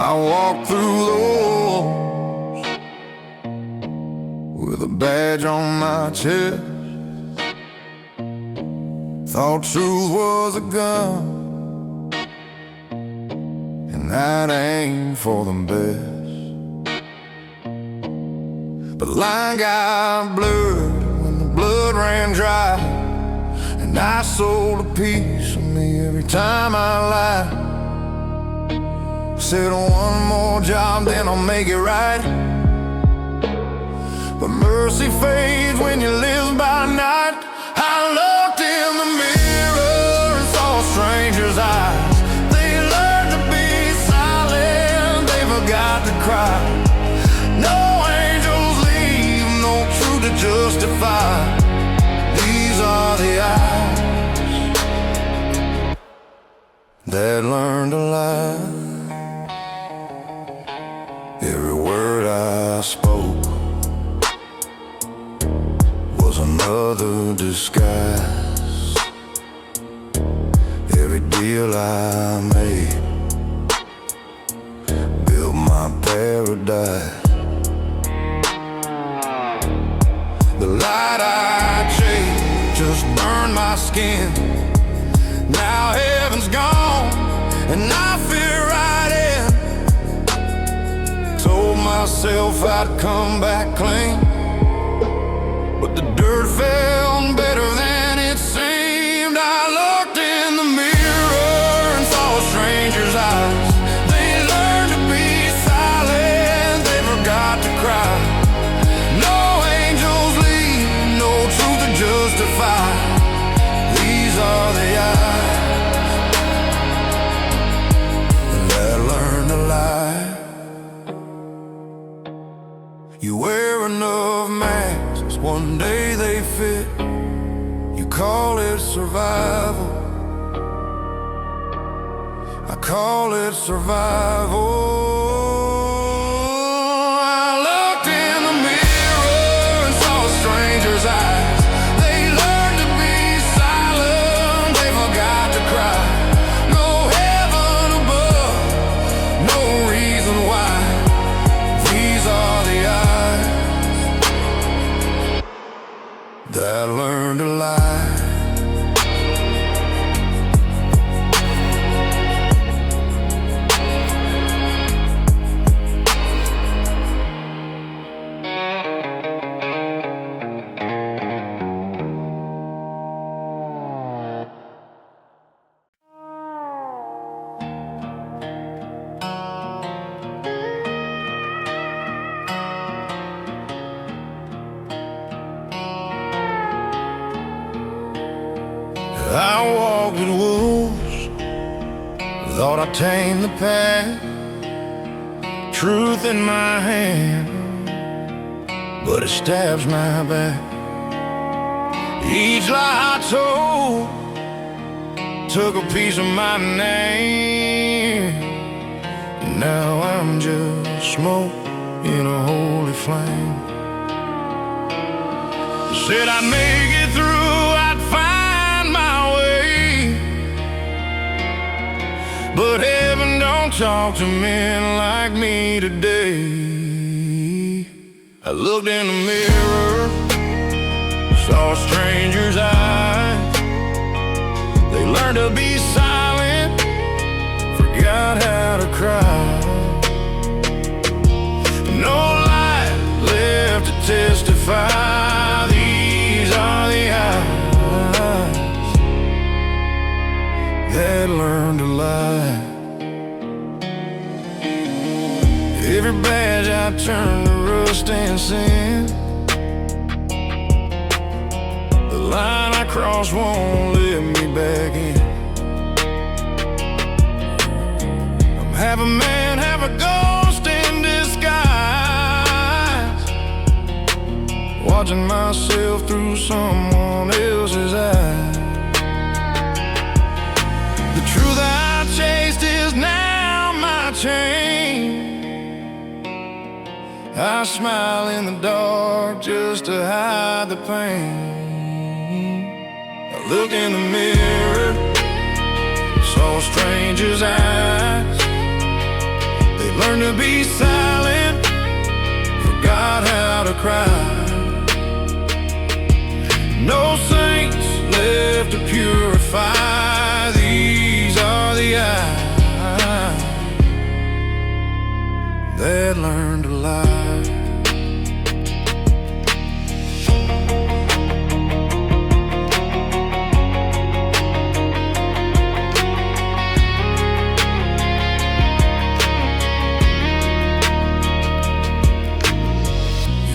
I walk through those with a badge on my chest. Thought truth was a gun, and I'd aim for the best. But line got blurred when the blood ran dry, and I sold a piece of me every time I lied. Said one more job, then I'll make it right. But mercy fades when you live by night. I looked in the mirror and saw strangers' eyes. They learned to be silent, they forgot to cry. No angels leave, no truth to justify. These are the eyes that learned to lie. Every word I spoke was another disguise. Every deal I made built my paradise. The light I chased just burned my skin. Now heaven's gone and I fear right in. Told myself I'd come back clean, but the dirt felt better than it seemed. I looked in the mirror and saw a stranger's eyes. They learned to be silent, they forgot to cry. No angels leave, no truth to justify. These are the eyes that learned to lie. You wear enough masks, one day they fit. You call it survival, I call it survival. I looked in the mirror and saw a stranger's eyes. They learned to be silent, they forgot to cry. No heaven above, no reason why. These are the eyes that learned to lie. I walked with wolves, thought I'd tame the pack. Truth in my hand, but it stabs my back. Each lie I told took a piece of my name. Now I'm just smoke in a holy flame. Said I'd make it through, I'd find my way. But heaven don't talk to men like me today. I looked in the mirror, saw a stranger's eyes. They learned to be silent, forgot how to cry. No light left to testify. These are the eyes that learned to lie. Every badge I turned to rust and sin. The line I crossed won't let me back in. I'm half a man, half a ghost in disguise, watching myself through someone else's eyes. The truth I chased is now my chain. I smile in the dark just to hide the pain. I looked in the mirror, saw a stranger's eyes. They learned to be silent, forgot how to cry. No saints left to purify. These are the eyes that learned to lie.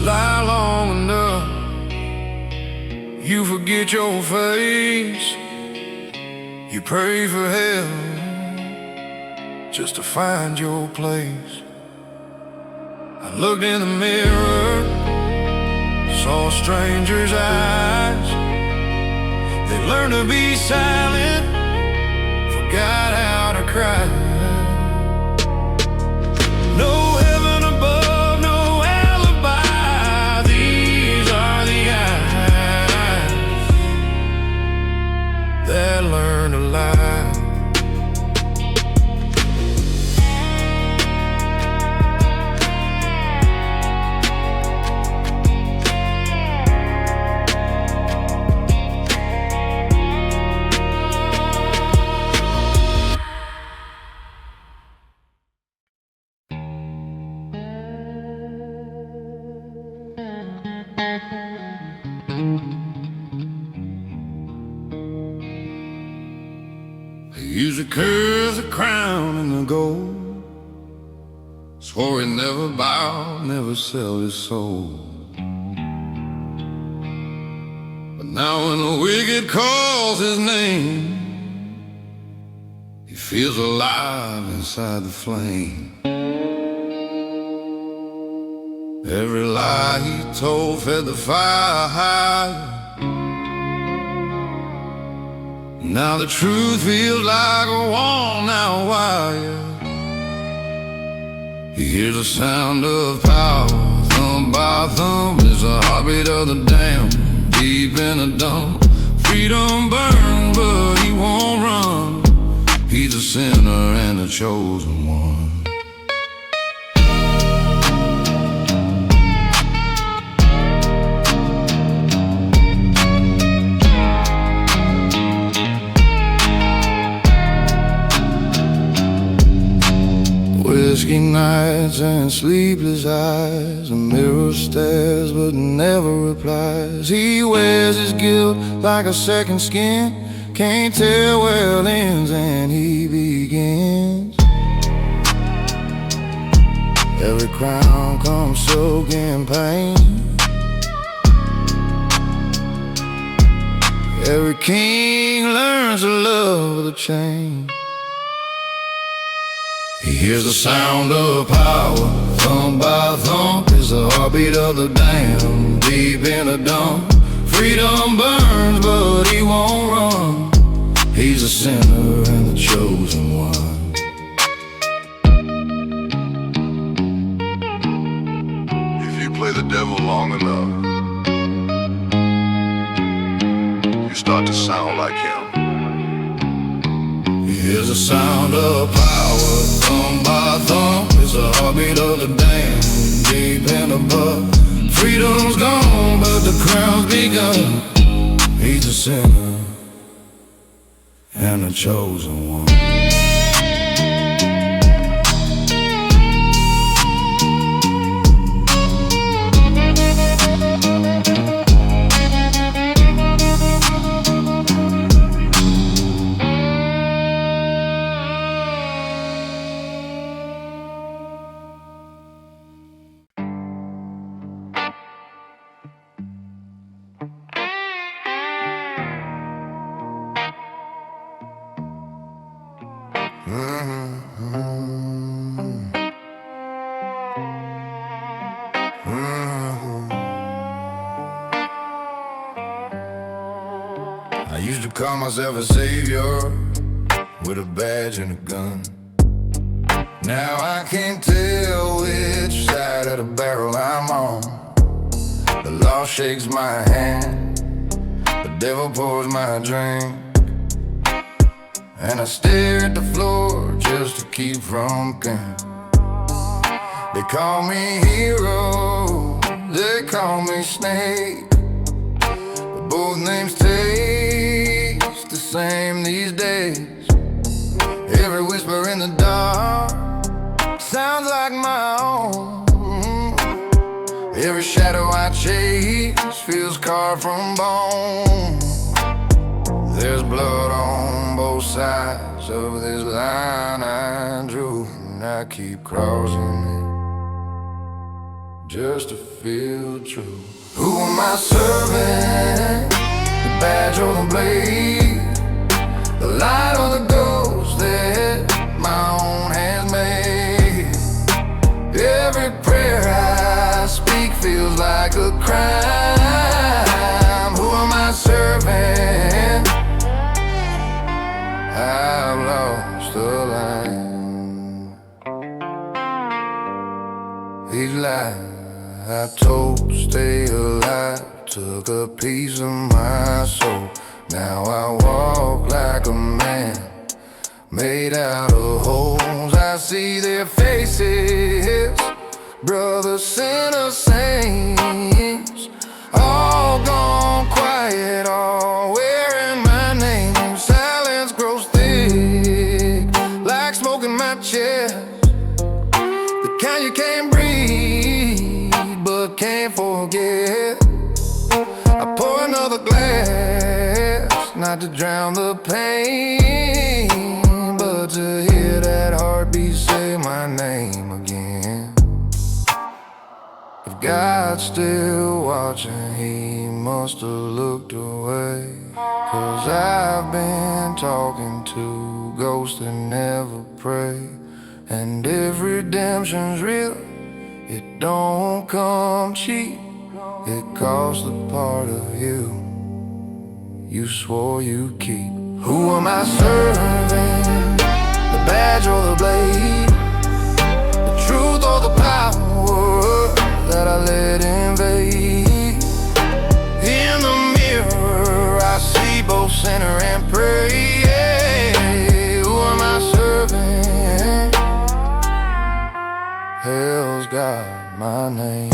Lie long enough, you forget your face. You pray for help just to find your place. I looked in the mirror, saw a stranger's eyes. They learned to be silent, forgot how to cry. No heaven above, no alibi. These are the eyes that learn to lie. He used to curse the crown and the gold, swore he'd never bow, never sell his soul. But now when the wicked calls his name, he feels alive inside the flame. Every lie he told fed the fire higher. Now the truth feels like a worn-out wire. He hears the sound of power, thumb by thumb. It's the heartbeat of the damned, deep in the dump. Freedom burns, but he won't run. He's a sinner and a chosen one. Whiskey nights and sleepless eyes, a mirror stares but never replies. He wears his guilt like a second skin, can't tell where it ends and he begins. Every crown comes soaked in pain. Every king learns to love with a chain. He hears the sound of power, thump by thump. It's the heartbeat of the damned, deep in the dump. Freedom burns, but he won't run. He's a sinner and the chosen one. If you play the devil long enough, you start to sound like him. Here's the sound of power, thump by thump. It's the heartbeat of the damned, deep in the butt. Freedom's gone, but the crown's begun. He's a sinner and a chosen one. I used to call myself a savior with a badge and a gun. Now I can't tell which side of the barrel I'm on. The law shakes my hand, the devil pours my drink, and I stare at the floor just to keep from counting. They call me hero, they call me snake, but both names taste the same these days. Every whisper in the dark sounds like my own. Every shadow I chase feels carved from bone. There's blood on both sides of this line I drew, and I keep crossing it just to feel true. Who am I serving? The badge or the blade? The light or the ghost that my own hands made? Every prayer I speak feels like a crime. Who am I serving? I've lost the line. These lies I told to stay alive took a piece of my soul. Now I walk like a man made out of holes. I see their faces, brothers, sinners, saints, all gone quiet, all wearing my name. Silence grows thick, like smoke in my chest, the kind you can't breathe, but can't forget. I pour another glass, not to drown the pain, but to hear that heartbeat say my name again. If God's still watching, he must have looked away, 'cause I've been talking to ghosts that never pray. And if redemption's real, it don't come cheap. It costs a part of you you swore you'd keep. Who am I serving? The badge or the blade? The truth or the power that I let invade? In the mirror I see both sinner and prey. Who am I serving? Hell's got my name.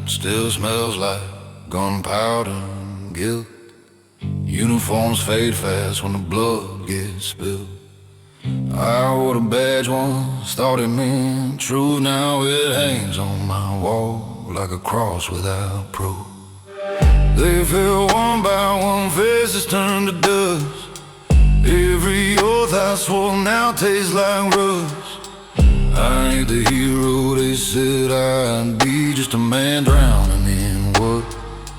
Still smells like gunpowder and guilt. Uniforms fade fast when the blood gets spilled. I wore the badge once, thought it meant truth. Now it hangs on my wall like a cross without proof. They fell one by one, faces turned to dust. Every oath I swore now tastes like rust. I ain't the hero they said I'd be, just a man drowning in what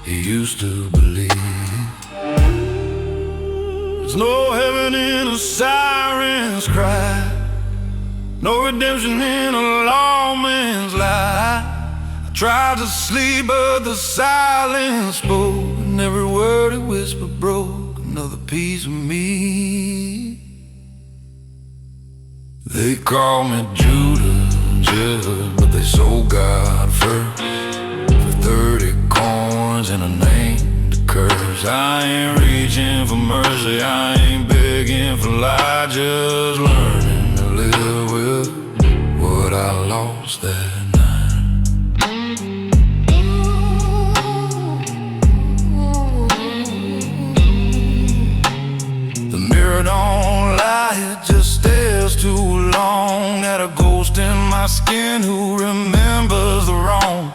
he used to believe. There's no heaven in a siren's cry, no redemption in a lawman's lie. I tried to sleep but the silence spoke, and every word it whispered broke another piece of me. They call me Judas, but they sold God first for 30 coins and a name to curse. I ain't reaching for mercy, I ain't begging for light, just learning to live with what I lost that night. The mirror don't lie, it just stares too long at a ghost in my skin who remembers the wrong.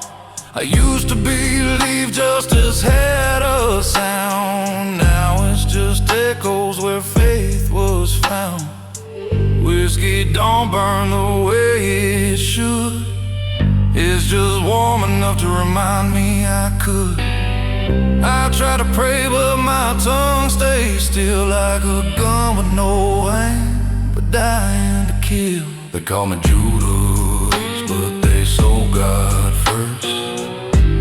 I used to believe justice had a sound, now it's just echoes where faith was found. Whiskey don't burn the way it should, it's just warm enough to remind me I could. I try to pray, but my tongue stays still like a gun with no aim, but dying to kill. They call me Judas, but they sold God first.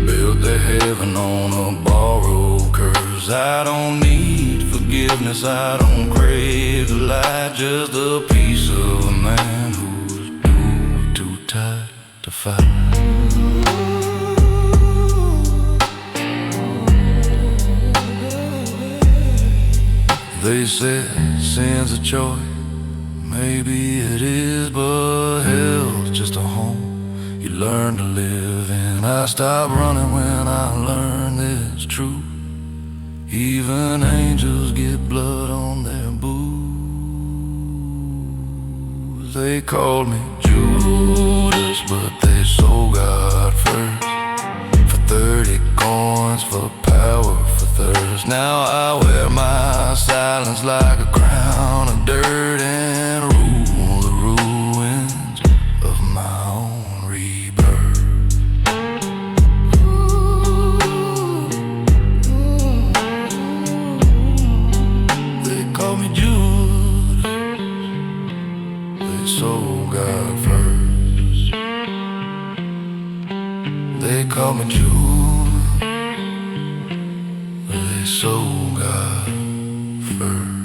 Built their heaven on a borrowed curse. I don't need forgiveness, I don't crave the light, just a piece of a man who's too tired to fight. They said sin's a choice, maybe it is, but hell's just a home you learn to live in. I stopped running when I learned this truth. Even angels get blood on their boots. They called me Judas, but they sold God first. For 30 coins, for power, for thirst. Now I wear my silence like a crown of dirt and rule the ruins of my own rebirth. They call me Judas, they sold God first. They call me Judas, they sold God first.